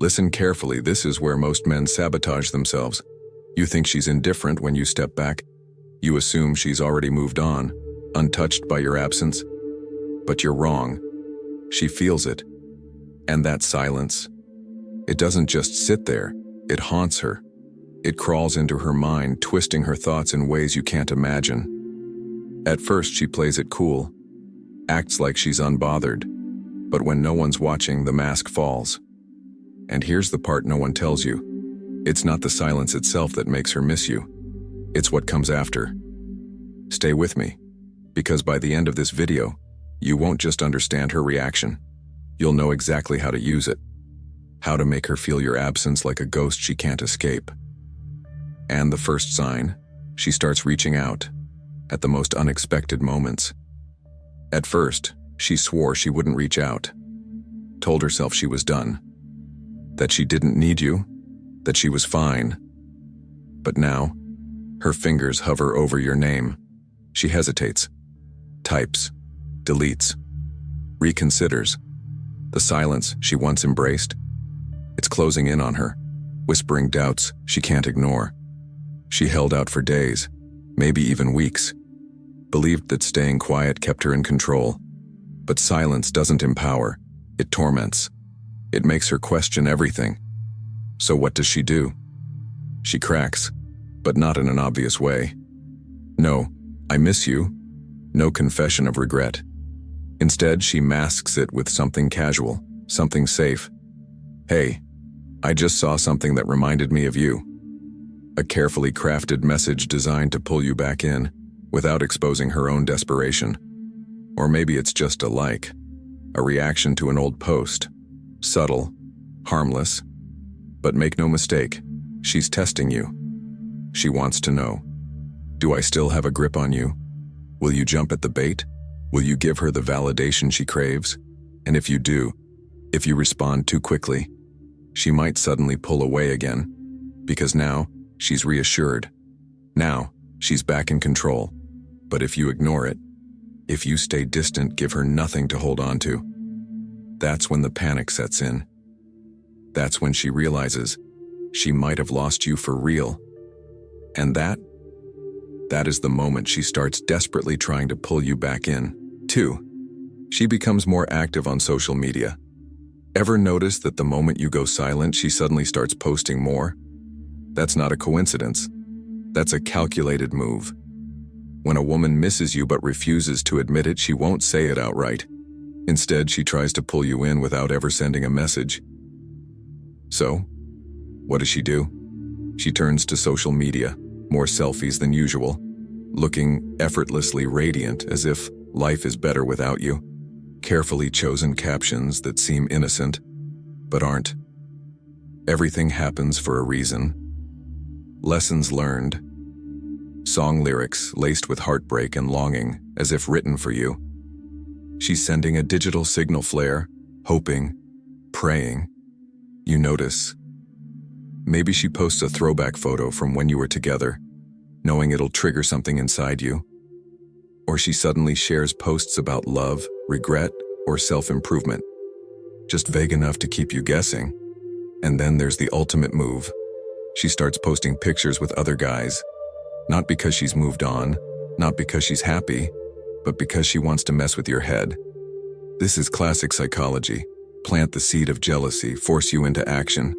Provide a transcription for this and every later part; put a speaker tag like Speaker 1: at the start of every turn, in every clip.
Speaker 1: Listen carefully, this is where most men sabotage themselves. You think she's indifferent when you step back. You assume she's already moved on, untouched by your absence. But you're wrong. She feels it. And that silence, it doesn't just sit there, it haunts her. It crawls into her mind, twisting her thoughts in ways you can't imagine. At first, she plays it cool, acts like she's unbothered. But when no one's watching, the mask falls. And here's the part no one tells you. It's not the silence itself that makes her miss you. It's what comes after. Stay with me, because by the end of this video, you won't just understand her reaction. You'll know exactly how to use it. How to make her feel your absence like a ghost she can't escape. And the first sign, she starts reaching out, at the most unexpected moments. At first, she swore she wouldn't reach out, told herself she was done, that she didn't need you, that she was fine. But now, her fingers hover over your name. She hesitates, types, deletes, reconsiders. The silence she once embraced, it's closing in on her, whispering doubts she can't ignore. She held out for days, maybe even weeks, believed that staying quiet kept her in control. But silence doesn't empower, it torments. It makes her question everything. So what does she do? She cracks, but not in an obvious way. No, I miss you. No confession of regret. Instead, she masks it with something casual, something safe. Hey, I just saw something that reminded me of you. A carefully crafted message designed to pull you back in, without exposing her own desperation. Or maybe it's just a like, a reaction to an old post. Subtle, harmless. But make no mistake, she's testing you. She wants to know, do I still have a grip on you? Will you jump at the bait? Will you give her the validation she craves? And if you do, if you respond too quickly, she might suddenly pull away again, because now she's reassured. Now she's back in control. But if you ignore it, if you stay distant, give her nothing to hold on to, that's when the panic sets in. That's when she realizes she might have lost you for real. And that is the moment she starts desperately trying to pull you back in. 2. She becomes more active on social media. Ever notice that the moment you go silent, she suddenly starts posting more? That's not a coincidence. That's a calculated move. When a woman misses you but refuses to admit it, she won't say it outright. Instead, she tries to pull you in without ever sending a message. So, what does she do? She turns to social media, more selfies than usual, looking effortlessly radiant as if life is better without you. Carefully chosen captions that seem innocent, but aren't. Everything happens for a reason. Lessons learned. Song lyrics laced with heartbreak and longing, as if written for you. She's sending a digital signal flare, hoping, praying. You notice. Maybe she posts a throwback photo from when you were together, knowing it'll trigger something inside you. Or she suddenly shares posts about love, regret, or self-improvement, just vague enough to keep you guessing. And then there's the ultimate move. She starts posting pictures with other guys, not because she's moved on, not because she's happy, but because she wants to mess with your head. This is classic psychology. Plant the seed of jealousy, force you into action.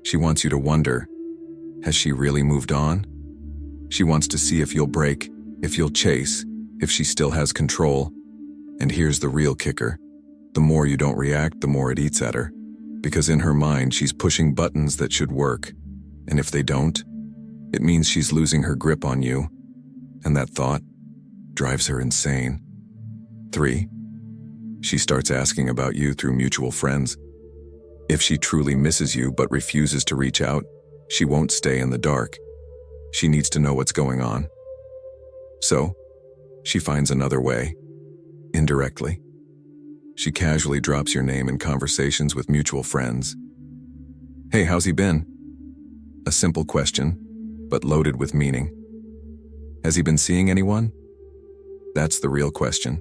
Speaker 1: She wants you to wonder, has she really moved on? She wants to see if you'll break, if you'll chase, if she still has control. And here's the real kicker. The more you don't react, the more it eats at her. Because in her mind, she's pushing buttons that should work. And if they don't, it means she's losing her grip on you. And that thought drives her insane. 3. She starts asking about you through mutual friends. If she truly misses you but refuses to reach out, she won't stay in the dark. She needs to know what's going on. So, she finds another way, indirectly. She casually drops your name in conversations with mutual friends. Hey, how's he been? A simple question, but loaded with meaning. Has he been seeing anyone? That's the real question.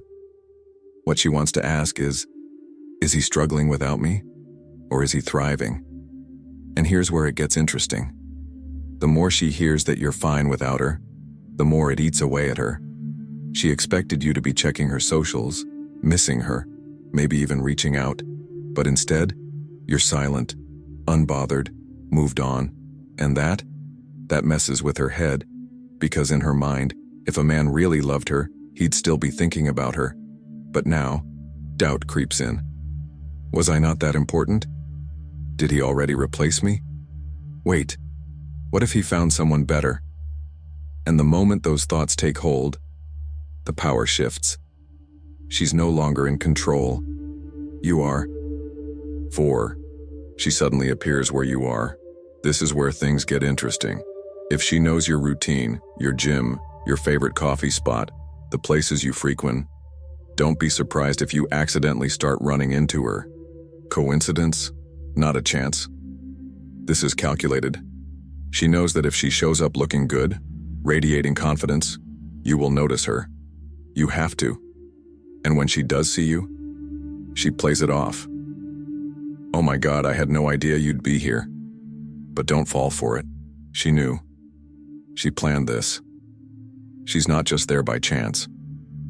Speaker 1: What she wants to ask is he struggling without me? Or is he thriving? And here's where it gets interesting. The more she hears that you're fine without her, the more it eats away at her. She expected you to be checking her socials, missing her, maybe even reaching out. But instead, you're silent, unbothered, moved on. And that messes with her head, because in her mind, if a man really loved her, he'd still be thinking about her. But now, doubt creeps in. Was I not that important? Did he already replace me? Wait, what if he found someone better? And the moment those thoughts take hold, the power shifts. She's no longer in control. You are. 4. She suddenly appears where you are. This is where things get interesting. If she knows your routine, your gym, your favorite coffee spot, the places you frequent, don't be surprised if you accidentally start running into her. Coincidence? Not a chance. This is calculated. She knows that if she shows up looking good, radiating confidence, you will notice her. You have to. And when she does see you, she plays it off. Oh my God, I had no idea you'd be here. But don't fall for it. She knew. She planned this. She's not just there by chance.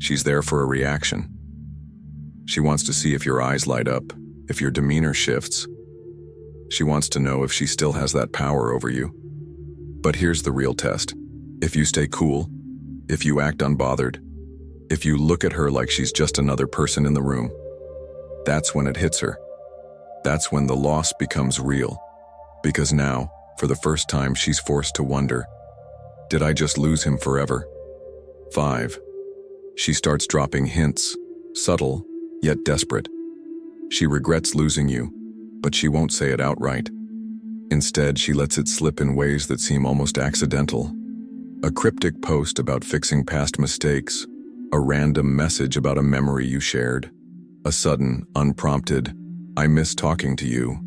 Speaker 1: She's there for a reaction. She wants to see if your eyes light up, if your demeanor shifts. She wants to know if she still has that power over you. But here's the real test. If you stay cool, if you act unbothered, if you look at her like she's just another person in the room, that's when it hits her. That's when the loss becomes real. Because now, for the first time, she's forced to wonder, did I just lose him forever? 5. She starts dropping hints, subtle, yet desperate. She regrets losing you, but she won't say it outright. Instead, she lets it slip in ways that seem almost accidental. A cryptic post about fixing past mistakes, a random message about a memory you shared, a sudden, unprompted, I miss talking to you.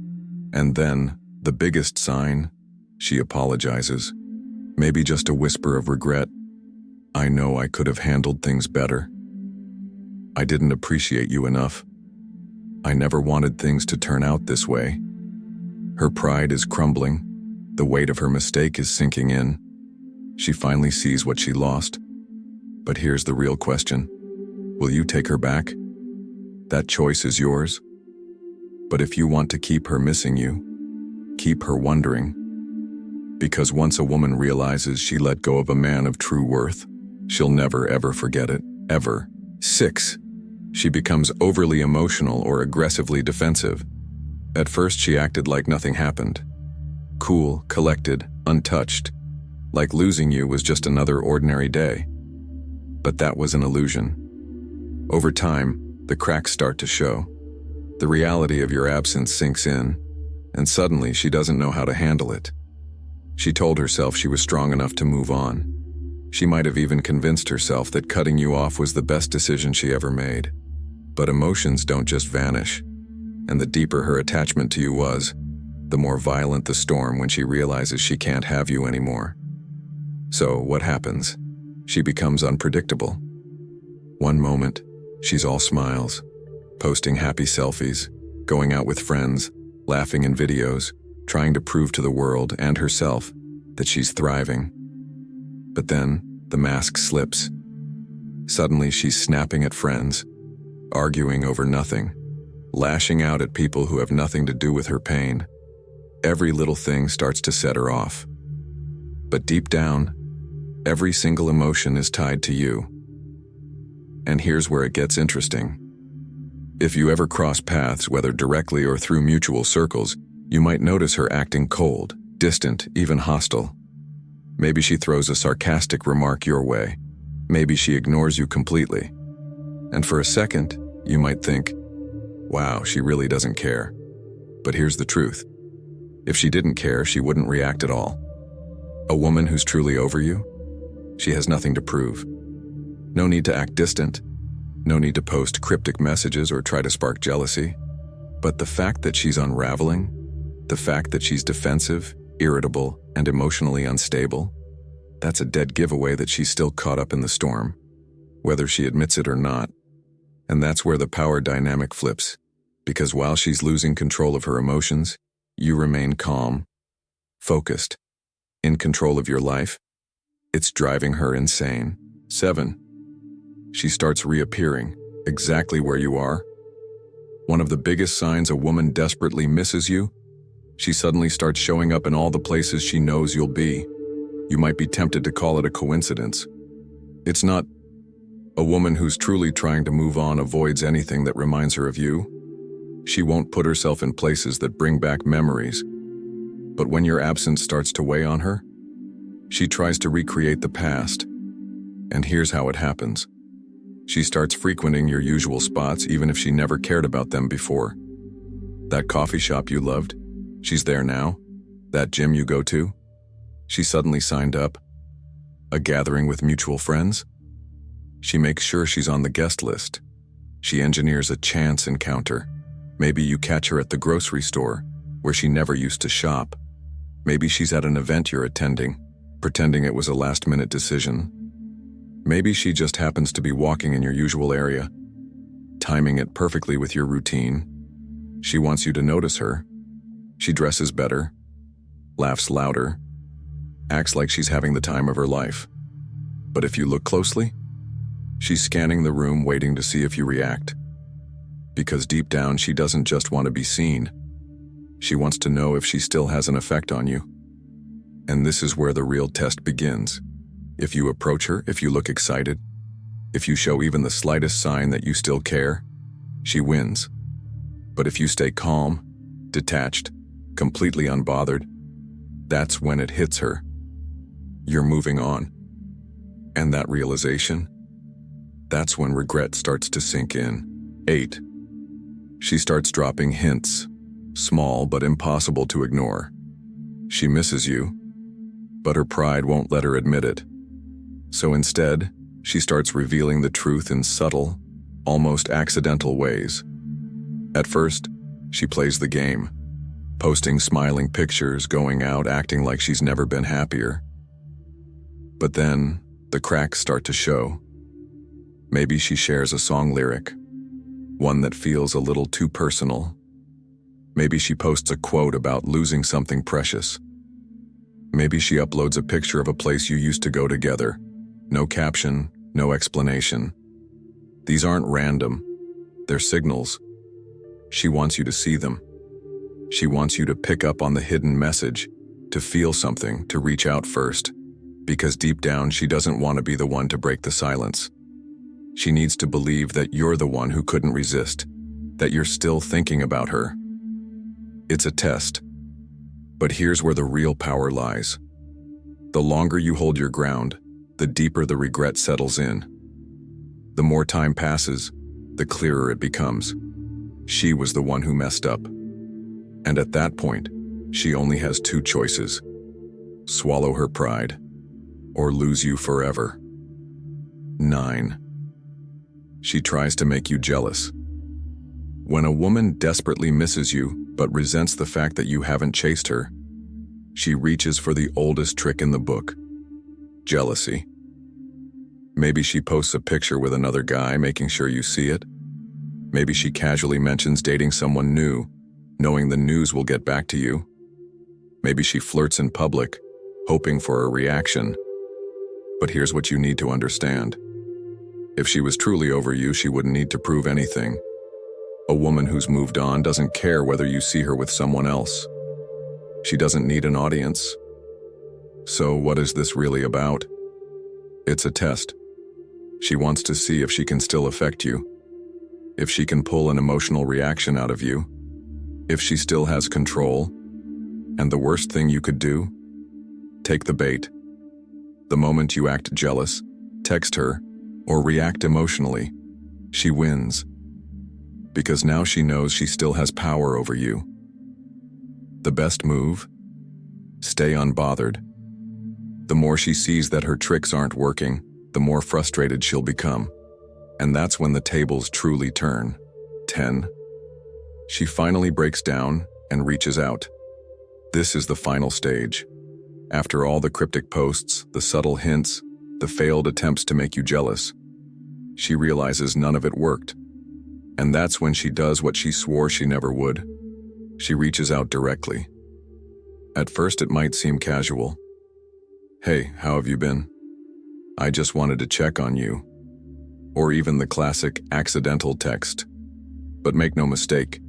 Speaker 1: And then, the biggest sign, she apologizes. Maybe just a whisper of regret. I know I could have handled things better. I didn't appreciate you enough. I never wanted things to turn out this way. Her pride is crumbling. The weight of her mistake is sinking in. She finally sees what she lost. But here's the real question. Will you take her back? That choice is yours. But if you want to keep her missing you, keep her wondering. Because once a woman realizes she let go of a man of true worth, she'll never ever forget it, ever. 6. She becomes overly emotional or aggressively defensive. At first she acted like nothing happened. Cool, collected, untouched. Like losing you was just another ordinary day. But that was an illusion. Over time, the cracks start to show. The reality of your absence sinks in, and suddenly she doesn't know how to handle it. She told herself she was strong enough to move on. She might have even convinced herself that cutting you off was the best decision she ever made. But emotions don't just vanish, and the deeper her attachment to you was, the more violent the storm when she realizes she can't have you anymore. So what happens? She becomes unpredictable. One moment, she's all smiles, posting happy selfies, going out with friends, laughing in videos, trying to prove to the world and herself that she's thriving. But then, the mask slips. Suddenly she's snapping at friends, arguing over nothing, lashing out at people who have nothing to do with her pain. Every little thing starts to set her off. But deep down, every single emotion is tied to you. And here's where it gets interesting. If you ever cross paths, whether directly or through mutual circles, you might notice her acting cold, distant, even hostile. Maybe she throws a sarcastic remark your way. Maybe she ignores you completely. And for a second, you might think, wow, she really doesn't care. But here's the truth. If she didn't care, she wouldn't react at all. A woman who's truly over you, she has nothing to prove. No need to act distant. No need to post cryptic messages or try to spark jealousy. But the fact that she's unraveling, the fact that she's defensive, irritable, and emotionally unstable, that's a dead giveaway that she's still caught up in the storm, whether she admits it or not. And that's where the power dynamic flips, because while she's losing control of her emotions, You remain calm, focused, in control of your life. It's driving her insane. 7. She starts reappearing, exactly where you are. One of the biggest signs a woman desperately misses you, she suddenly starts showing up in all the places she knows you'll be. You might be tempted to call it a coincidence. It's not. A woman who's truly trying to move on avoids anything that reminds her of you. She won't put herself in places that bring back memories. But when your absence starts to weigh on her, she tries to recreate the past. And here's how it happens. She starts frequenting your usual spots even if she never cared about them before. That coffee shop you loved, she's there now. That gym you go to, she suddenly signed up. A gathering with mutual friends, she makes sure she's on the guest list. She engineers a chance encounter. Maybe you catch her at the grocery store, where she never used to shop. Maybe she's at an event you're attending, pretending it was a last-minute decision. Maybe she just happens to be walking in your usual area, timing it perfectly with your routine. She wants you to notice her. She dresses better, laughs louder, acts like she's having the time of her life. But if you look closely, she's scanning the room waiting to see if you react. Because deep down, she doesn't just want to be seen. She wants to know if she still has an effect on you. And this is where the real test begins. If you approach her, if you look excited, if you show even the slightest sign that you still care, she wins. But if you stay calm, detached, completely unbothered, that's when it hits her. You're moving on. And that realization, that's when regret starts to sink in. 8. She starts dropping hints, small but impossible to ignore. She misses you, but her pride won't let her admit it. So instead, she starts revealing the truth in subtle, almost accidental ways. At first, she plays the game, posting smiling pictures, going out, acting like she's never been happier. But then, the cracks start to show. Maybe she shares a song lyric, one that feels a little too personal. Maybe she posts a quote about losing something precious. Maybe she uploads a picture of a place you used to go together. No caption, no explanation. These aren't random. They're signals. She wants you to see them. She wants you to pick up on the hidden message, to feel something, to reach out first. Because deep down, she doesn't want to be the one to break the silence. She needs to believe that you're the one who couldn't resist, that you're still thinking about her. It's a test. But here's where the real power lies. The longer you hold your ground, the deeper the regret settles in. The more time passes, the clearer it becomes. She was the one who messed up. And at that point, she only has two choices: swallow her pride, or lose you forever. 9. She tries to make you jealous. When a woman desperately misses you, but resents the fact that you haven't chased her, she reaches for the oldest trick in the book: jealousy. Maybe she posts a picture with another guy, making sure you see it. Maybe she casually mentions dating someone new, knowing the news will get back to you. Maybe she flirts in public, hoping for a reaction. But here's what you need to understand. If she was truly over you, she wouldn't need to prove anything. A woman who's moved on doesn't care whether you see her with someone else. She doesn't need an audience. So what is this really about? It's a test. She wants to see if she can still affect you, if she can pull an emotional reaction out of you, if she still has control. And the worst thing you could do? Take the bait. The moment you act jealous, text her, or react emotionally, she wins. Because now she knows she still has power over you. The best move? Stay unbothered. The more she sees that her tricks aren't working, the more frustrated she'll become. And that's when the tables truly turn. 10. She finally breaks down and reaches out. This is the final stage. After all the cryptic posts, the subtle hints, the failed attempts to make you jealous, she realizes none of it worked. And that's when she does what she swore she never would. She reaches out directly. At first it might seem casual. "Hey, how have you been? I just wanted to check on you." Or even the classic accidental text. But make no mistake,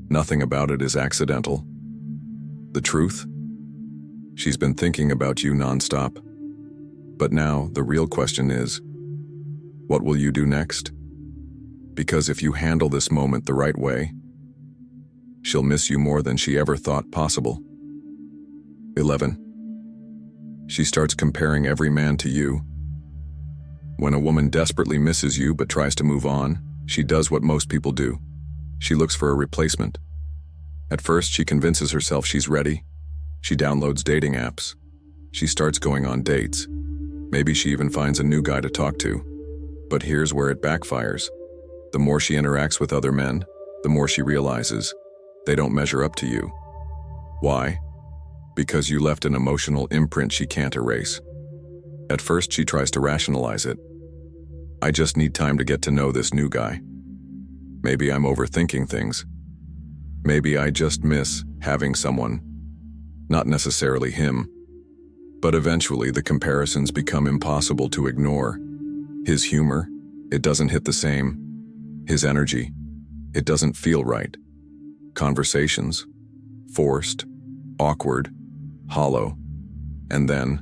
Speaker 1: nothing about it is accidental. The truth? She's been thinking about you nonstop. But now the real question is, what will you do next? Because if you handle this moment the right way, she'll miss you more than she ever thought possible. 11. She starts comparing every man to you. When a woman desperately misses you but tries to move on, she does what most people do. She looks for a replacement. At first, she convinces herself she's ready. She downloads dating apps. She starts going on dates. Maybe she even finds a new guy to talk to. But here's where it backfires. The more she interacts with other men, the more she realizes they don't measure up to you. Why? Because you left an emotional imprint she can't erase. At first, she tries to rationalize it. I just need time to get to know this new guy. Maybe I'm overthinking things. Maybe I just miss having someone. Not necessarily him. But eventually the comparisons become impossible to ignore. His humor, it doesn't hit the same. His energy, it doesn't feel right. Conversations, forced, awkward, hollow. And then,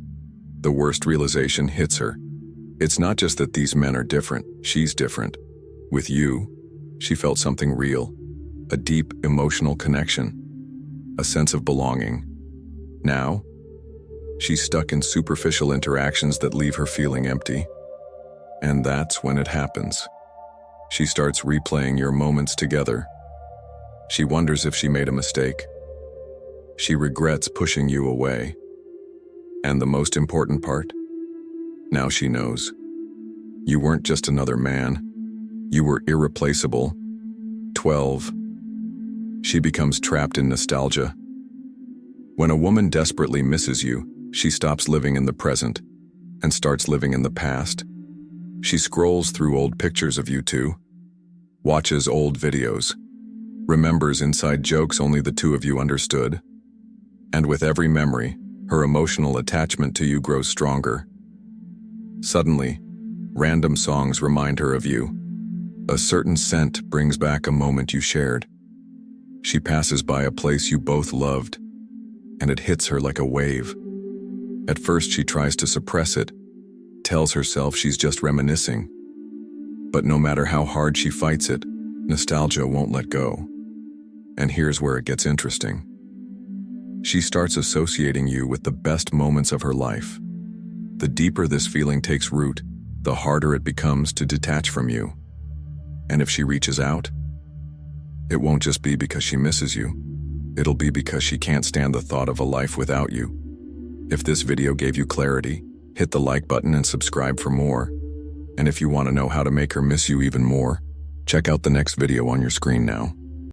Speaker 1: the worst realization hits her. It's not just that these men are different, she's different. With you, she felt something real, a deep emotional connection, a sense of belonging. Now, she's stuck in superficial interactions that leave her feeling empty. And that's when it happens. She starts replaying your moments together. She wonders if she made a mistake. She regrets pushing you away. And the most important part? Now she knows. You weren't just another man. You were irreplaceable. 12. She becomes trapped in nostalgia. When a woman desperately misses you, she stops living in the present and starts living in the past. She scrolls through old pictures of you two, watches old videos, remembers inside jokes only the two of you understood. And with every memory, her emotional attachment to you grows stronger. Suddenly, random songs remind her of you. A certain scent brings back a moment you shared. She passes by a place you both loved, and it hits her like a wave. At first, she tries to suppress it, tells herself she's just reminiscing. But no matter how hard she fights it, nostalgia won't let go. And here's where it gets interesting. She starts associating you with the best moments of her life. The deeper this feeling takes root, the harder it becomes to detach from you. And if she reaches out, it won't just be because she misses you. It'll be because she can't stand the thought of a life without you. If this video gave you clarity, hit the like button and subscribe for more. And if you want to know how to make her miss you even more, check out the next video on your screen now.